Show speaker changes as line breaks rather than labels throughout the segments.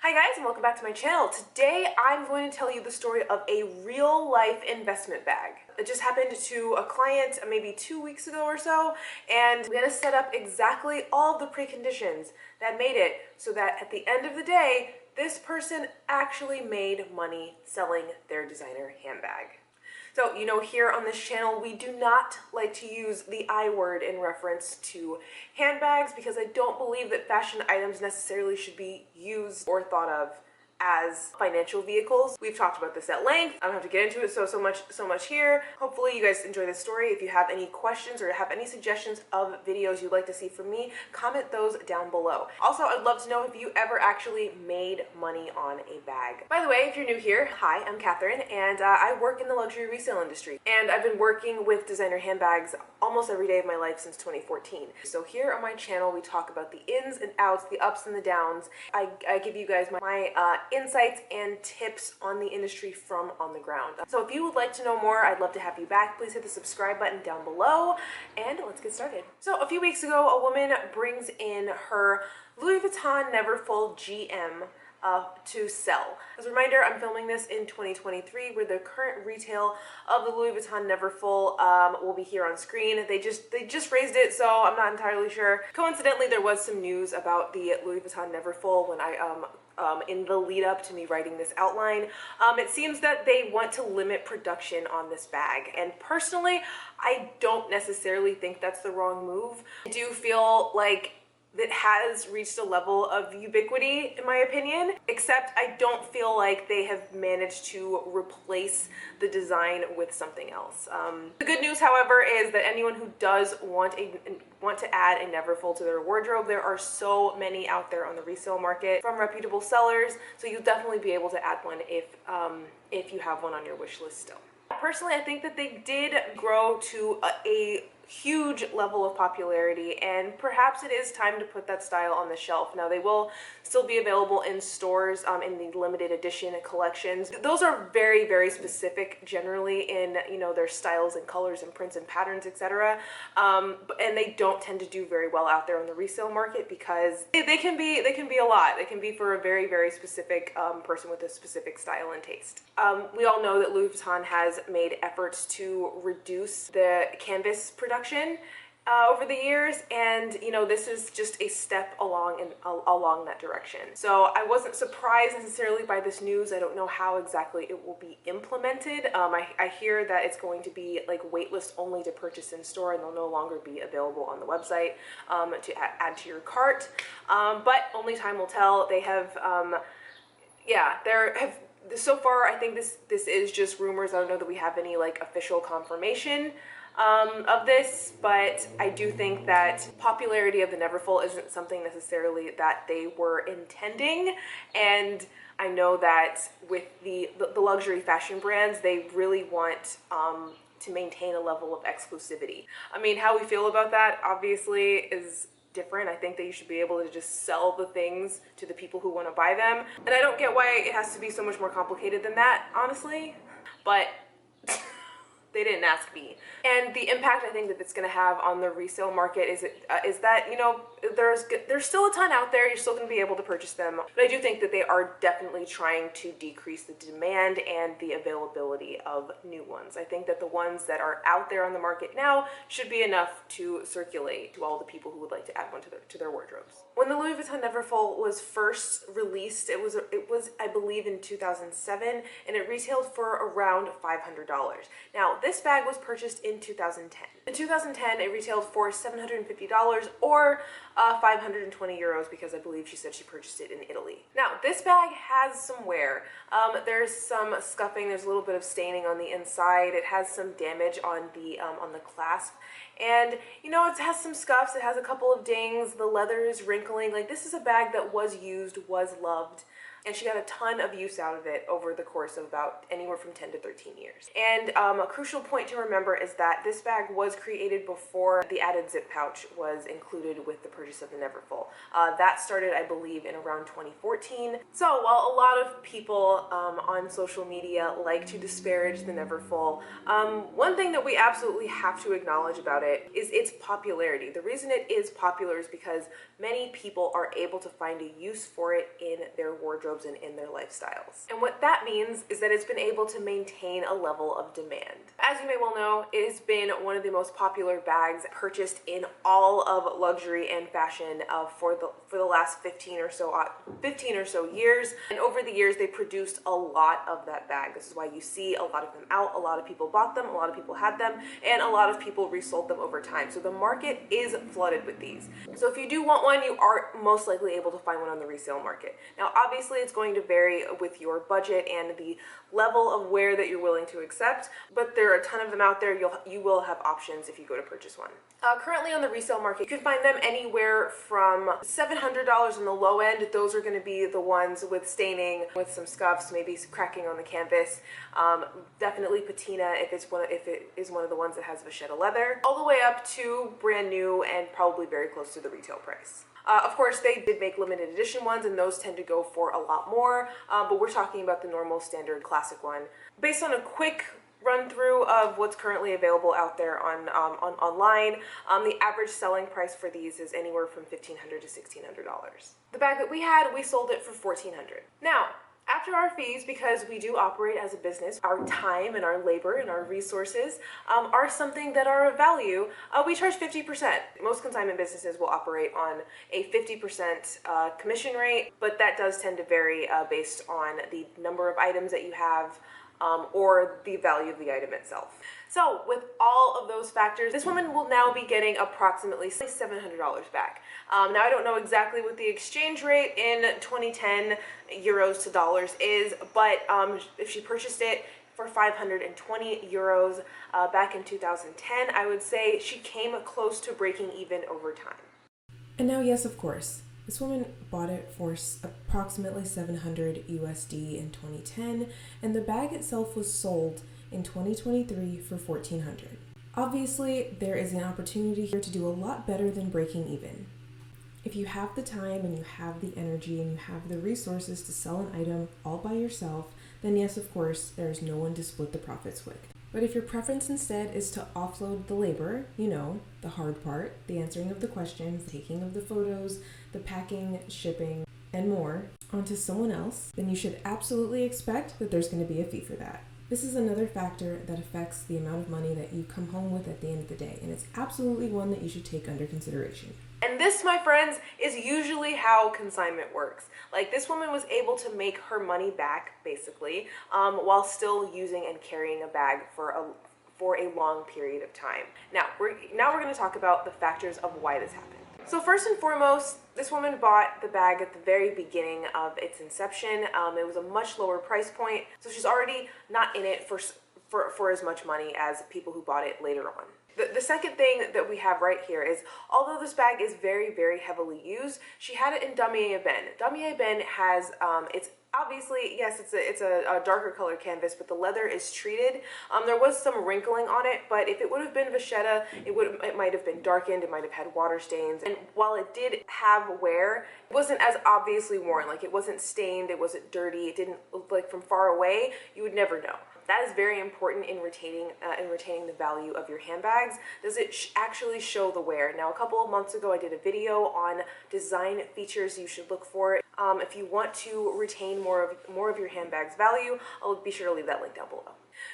Hi guys, and welcome back to my channel. Today I'm going to tell you the story of a real life investment bag. It just happened to a client maybe 2 weeks ago or so, and we had to set up exactly all of the preconditions that made it so that at the end of the day, this person actually made money selling their designer handbag. So, here on this channel, we do not like to use the I word in reference to handbags because I don't believe that fashion items necessarily should be used or thought of as financial vehicles. We've talked about this at length. I don't have to get into it so much here. Hopefully you guys enjoy this story. If you have any questions or have any suggestions of videos you'd like to see from me, comment those down below. Also, I'd love to know if you ever actually made money on a bag. By the way, if you're new here, hi, I'm Catherine, and I work in the luxury resale industry. And I've been working with designer handbags almost every day of my life since 2014. So here on my channel, we talk about the ins and outs, the ups and the downs. I give you guys my insights and tips on the industry from on the ground. So if you would like to know more, I'd love to have you back. Please hit the subscribe button down below and let's get started. So a few weeks ago, a woman brings in her Louis Vuitton Neverfull GM to sell. As a reminder, I'm filming this in 2023 where the current retail of the Louis Vuitton Neverfull will be here on screen. They just raised it, so I'm not entirely sure. Coincidentally, there was some news about the Louis Vuitton Neverfull when I in the lead up to me writing this outline. It seems that they want to limit production on this bag, and personally, I don't necessarily think that's the wrong move. I do feel like that has reached a level of ubiquity, in my opinion, except I don't feel like they have managed to replace the design with something else. The good news, however, is that anyone who does want to add a Neverfull to their wardrobe, there are so many out there on the resale market from reputable sellers, so you'll definitely be able to add one if you have one on your wish list still. Personally, I think that they did grow to a huge level of popularity, and perhaps it is time to put that style on the shelf. Now, they will still be available in stores in the limited edition collections. Those are very, very specific generally in their styles and colors and prints and patterns, etc. And they don't tend to do very well out there on the resale market because they can be a lot. They can be for a very, very specific person with a specific style and taste. We all know that Louis Vuitton has made efforts to reduce the canvas production over the years, and this is just a step along that direction. So I wasn't surprised necessarily by this news. I don't know how exactly it will be implemented. I hear that it's going to be like waitlist only to purchase in store, and they'll no longer be available on the website to add to your cart. But only time will tell. They have so far, I think this is just rumors. I don't know that we have any like official confirmation of this, but I do think that popularity of the Neverfull isn't something necessarily that they were intending, and I know that with the luxury fashion brands, they really want to maintain a level of exclusivity. I mean, how we feel about that obviously is different. I think that you should be able to just sell the things to the people who want to buy them, and I don't get why it has to be so much more complicated than that, honestly, but they didn't ask me. And the impact I think that it's going to have on the resale market is that there's still a ton out there. You're still going to be able to purchase them, but I do think that they are definitely trying to decrease the demand and the availability of new ones. I think that the ones that are out there on the market now should be enough to circulate to all the people who would like to add one to their wardrobes. When the Louis Vuitton Neverfull was first released, it was I believe in 2007, and it retailed for around $500. Now, this bag was purchased in 2010. In 2010, it retailed for $750 or 520 euros because I believe she said she purchased it in Italy. Now, this bag has some wear. There's some scuffing. There's a little bit of staining on the inside. It has some damage on the clasp, and it has some scuffs. It has a couple of dings. The leather is wrinkling. Like, this is a bag that was used, was loved, and she got a ton of use out of it over the course of about anywhere from 10 to 13 years. And a crucial point to remember is that this bag was created before the added zip pouch was included with the purchase of the Neverfull. That started, I believe, in around 2014. So while a lot of people on social media like to disparage the Neverfull, one thing that we absolutely have to acknowledge about it is its popularity. The reason it is popular is because many people are able to find a use for it in their wardrobe wardrobes and in their lifestyles. And what that means is that it's been able to maintain a level of demand. As you may well know, it has been one of the most popular bags purchased in all of luxury and fashion for the last 15 or so years. And over the years, they produced a lot of that bag. This is why you see a lot of them out. A lot of people bought them, a lot of people had them, and a lot of people resold them over time. So the market is flooded with these. So if you do want one, you are most likely able to find one on the resale market. Now, obviously, it's going to vary with your budget and the level of wear that you're willing to accept, but there are a ton of them out there. You will have options if you go to purchase one. Currently on the resale market, you can find them anywhere from $700 on the low end. Those are going to be the ones with staining, with some scuffs, maybe cracking on the canvas. Definitely patina if it is one of the ones that has vachetta leather, all the way up to brand new and probably very close to the retail price. Of course, they did make limited edition ones, and those tend to go for a lot more, but we're talking about the normal standard classic one. Based on a quick run through of what's currently available out there on online, the average selling price for these is anywhere from $1,500 to $1,600. The bag that we had, we sold it for $1,400. Now, after our fees, because we do operate as a business, our time and our labor and our resources are something that are of value. We charge 50%. Most consignment businesses will operate on a 50% commission rate, but that does tend to vary based on the number of items that you have, or the value of the item itself. So with all of those factors, this woman will now be getting approximately $700 back. Now I don't know exactly what the exchange rate in 2010 euros to dollars is, but if she purchased it for 520 euros back in 2010, I would say she came close to breaking even over time.
And now, yes, of course, this woman bought it for approximately $700 USD in 2010, and the bag itself was sold in 2023 for $1,400. Obviously, there is an opportunity here to do a lot better than breaking even. If you have the time and you have the energy and you have the resources to sell an item all by yourself, then yes, of course, there's no one to split the profits with. But if your preference instead is to offload the labor, the hard part, the answering of the questions, taking of the photos, the packing, shipping, and more, onto someone else, then you should absolutely expect that there's going to be a fee for that. This is another factor that affects the amount of money that you come home with at the end of the day, and it's absolutely one that you should take under consideration.
And this, my friends, is usually how consignment works. Like, this woman was able to make her money back, basically, while still using and carrying a bag for a long period of time. Now we're going to talk about the factors of why this happened. So first and foremost, this woman bought the bag at the very beginning of its inception. It was a much lower price point, so she's already not in it for as much money as people who bought it later on. The second thing that we have right here is, although this bag is very, very heavily used, she had it in damier ebene. Damier ebene has, it's obviously, yes, it's a darker color canvas, but the leather is treated. There was some wrinkling on it, but if it would have been vachetta, it might have been darkened, it might have had water stains. And while it did have wear, it wasn't as obviously worn. Like, it wasn't stained, it wasn't dirty, it didn't look like from far away, you would never know. That is very important in retaining the value of your handbags. Does it actually show the wear? Now, a couple of months ago, I did a video on design features you should look for. If you want to retain more of your handbag's value, I'll be sure to leave that link down below.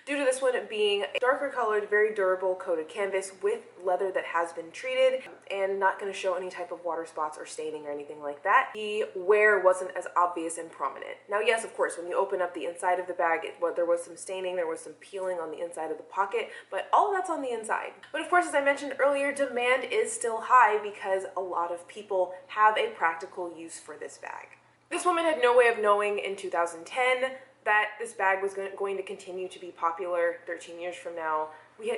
Due to this one being a darker colored, very durable coated canvas with leather that has been treated and not going to show any type of water spots or staining or anything like that, the wear wasn't as obvious and prominent. Now, yes, of course, when you open up the inside of the bag, there was some staining, there was some peeling on the inside of the pocket, but all of that's on the inside. But of course, as I mentioned earlier, demand is still high because a lot of people have a practical use for this bag. This woman had no way of knowing in 2010 that this bag was going to continue to be popular 13 years from now.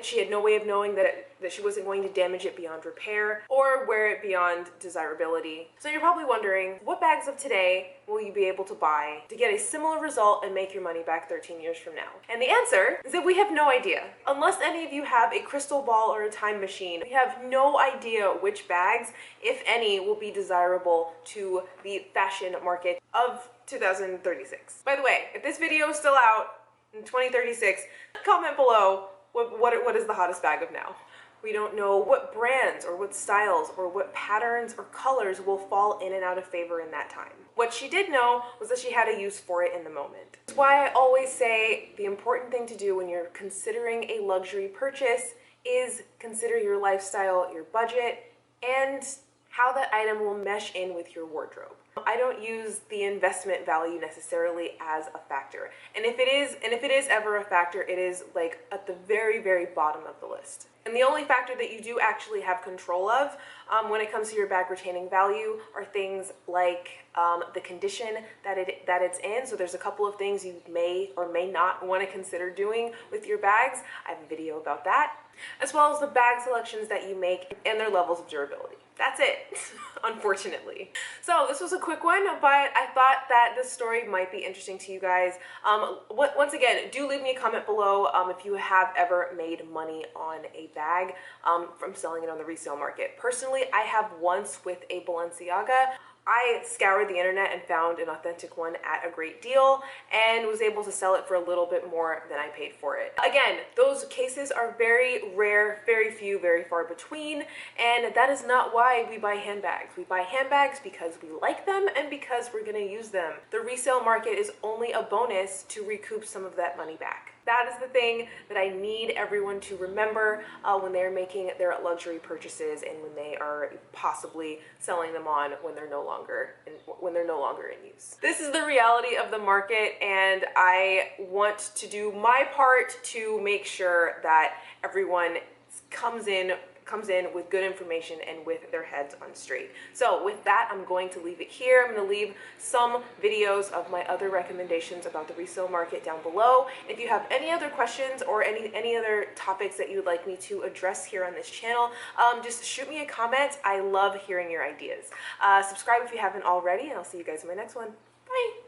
She had no way of knowing that she wasn't going to damage it beyond repair or wear it beyond desirability. So you're probably wondering, what bags of today will you be able to buy to get a similar result and make your money back 13 years from now? And the answer is that we have no idea. Unless any of you have a crystal ball or a time machine, we have no idea which bags, if any, will be desirable to the fashion market of 2036. By the way, if this video is still out in 2036, comment below what is the hottest bag of now. We don't know what brands or what styles or what patterns or colors will fall in and out of favor in that time. What she did know was that she had a use for it in the moment. That's why I always say the important thing to do when you're considering a luxury purchase is consider your lifestyle, your budget, and how that item will mesh in with your wardrobe. I don't use the investment value necessarily as a factor. And if it is ever a factor, it is like at the very, very bottom of the list. And the only factor that you do actually have control of when it comes to your bag retaining value are things like the condition that it's in. So there's a couple of things you may or may not want to consider doing with your bags. I have a video about that, as well as the bag selections that you make and their levels of durability. That's it, unfortunately. So this was a quick one, but I thought that this story might be interesting to you guys. Once again, do leave me a comment below if you have ever made money on a bag from selling it on the resale market. Personally, I have once with a Balenciaga. I scoured the internet and found an authentic one at a great deal and was able to sell it for a little bit more than I paid for it. Again, those cases are very rare, very few, very far between, and that is not why we buy handbags. We buy handbags because we like them and because we're going to use them. The resale market is only a bonus to recoup some of that money back. That is the thing that I need everyone to remember when they're making their luxury purchases and when they are possibly selling them on when they're no longer in use. This is the reality of the market, and I want to do my part to make sure that everyone comes in with good information and with their heads on straight. So with that, I'm going to leave it here. I'm going to leave some videos of my other recommendations about the resale market down below. If you have any other questions or any other topics that you would like me to address here on this channel, just shoot me a comment. I love hearing your ideas. Subscribe if you haven't already, and I'll see you guys in my next one. Bye!